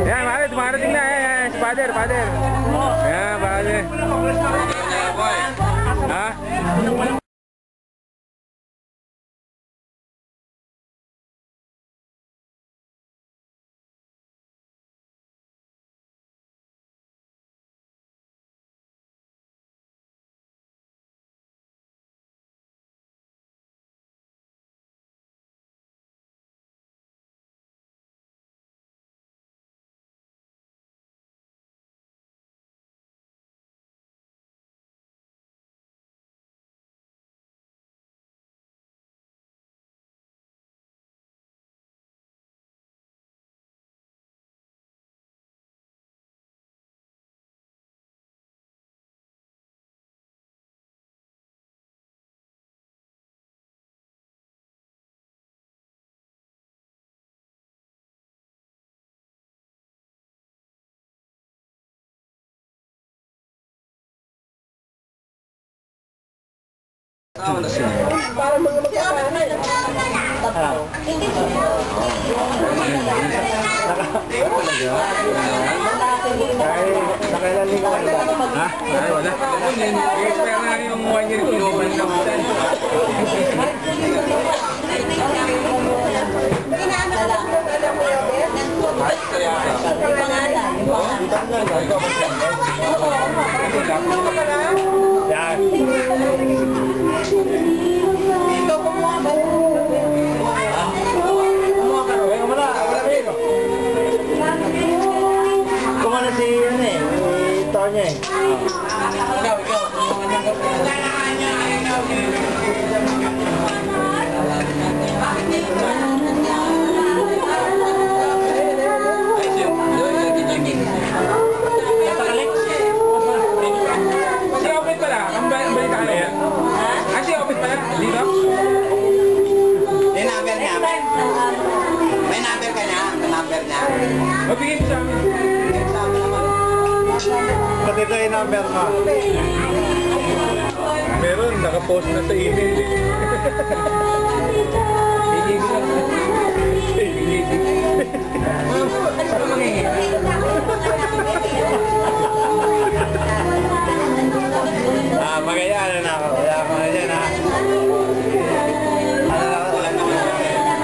Yan, bakit? Dumarating na. Yan, si Father. Yan, Father. Ha? Para mga magkakaroon. Nakailaling ka ba? Ha? Ay, wala. I-expire na yung 1 year kiloban na ulan. Yan. Dito kumuha ba? Kumuha ka rin. Wala rin. Kumana si yun eh. Ito niya eh. Ikaw. Mabigay mo sa amin. Pati ito yung number mo. Meron, nakapost na sa email eh. Magayaan na ako. Wala ako na dyan ha.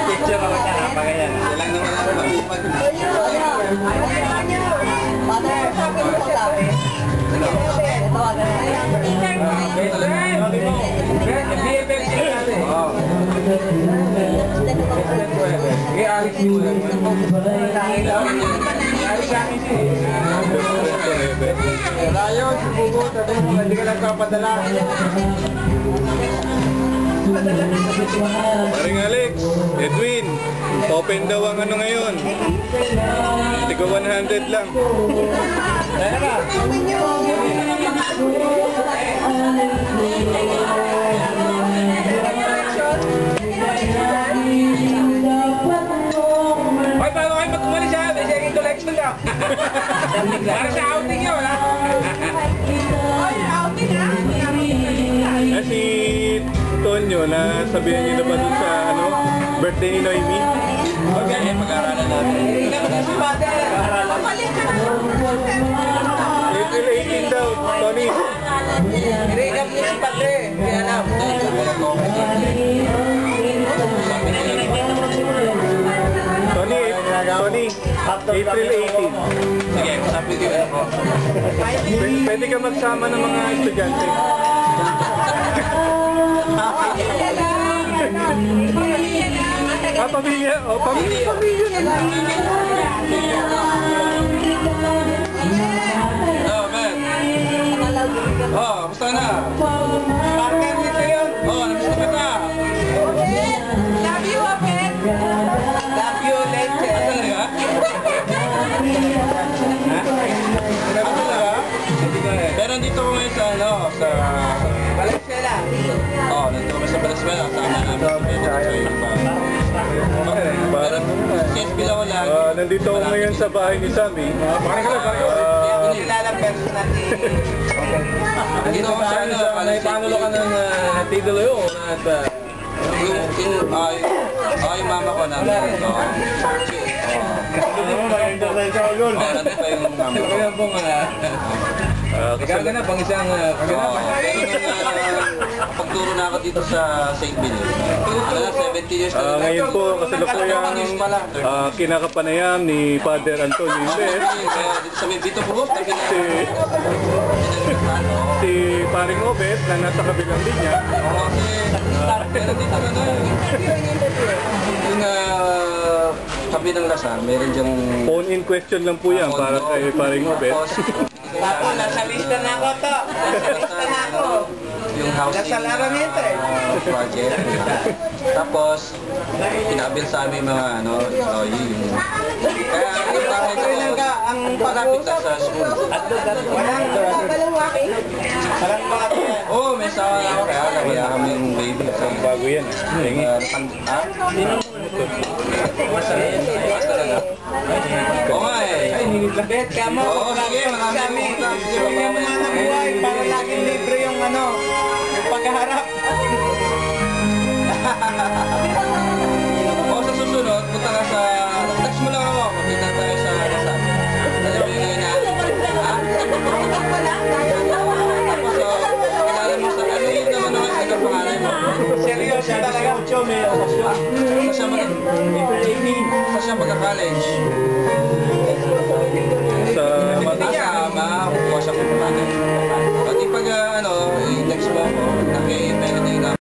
Picture ako dyan ha. Magayaan. Ilang naman ako mag-ipag. Father, sabi mo ko sabi. Tawagan hindi ka nagpapadala. Paring Alex, Edwin, open daw ang ano ngayon. Hindi ko 100 lang. Kaya ba? Ay, bago kayo mag-umalis ha, may checking collection na. Para sa outing yun ha. Ay, outing ha. Si Tonyo, nasabihan niyo na ba dun sa birthday ni Noemi? Mag-aaralan natin. April 18 daw, Tony. I-recap niyo si Padre. Kaya na. Tony, April 18. Sige, sabi ko ako. Pwede ka magsama ng mga estudyante. Pamilya. Oh, pamilya na. Oh, man. Oh, gusto na. Partner nito yun. Oh, nagusto ka na. Love you, Open. Love you, later. Talaga? Talaga? Pero dito ko ngayon sa Valenzuela. Oh, nandito kami sa Valenzuela. Tama namin. Pero since ko lang. Nandito ako ngayon sa bahay ni Sammy. Parang Kilala personal ni... Dito ako sa ano, panulo ka ng natidalo yun at yung mama ko na Maganda sa ulol. Ano pa yung mama ko? Kaya po nga. Kagana pang isang kagana. Pagturo na ako dito sa St. Benil. Ano na, 70 years na. Ngayon po, kasalukuyang kinakapanayam ni Father Antonio Imbes. Sa may Bito po, Si Paring Obet na nasa kabilang linya. Meron dito ano, yung tabi ng lasar, meron diyang... Phone-in question lang po yan para kay Paring Obet. Ako, nasa lista na ako to. Nasa lista na ako. Yung housing project. Tapos, pinabil sa amin mga ano, yung... Kaya yung bahay ko, ang palapit na sa school. Walang balawaki. Walang bata. Oo, may sawa na ako. Kaya nagaya kami yung baby. Bago yan. Oo nga eh. Ay, nililabet ka mo. Oo, sige, marami. Yung mga buhay para laging libre yung ano, yung paghaharap. O sa susunod, punta ka sa... Text mo lang ako, magkita tayo sa Lasal. Alam mo yung ngayon na... Ha? Tapos, kilala mo sa... Ano yun naman naman sa pangalan mo? Seryoso talaga. Sa siya magka-college. Sa Kukuha siya kung paano. Pati pag, next mo ako, naki-melody na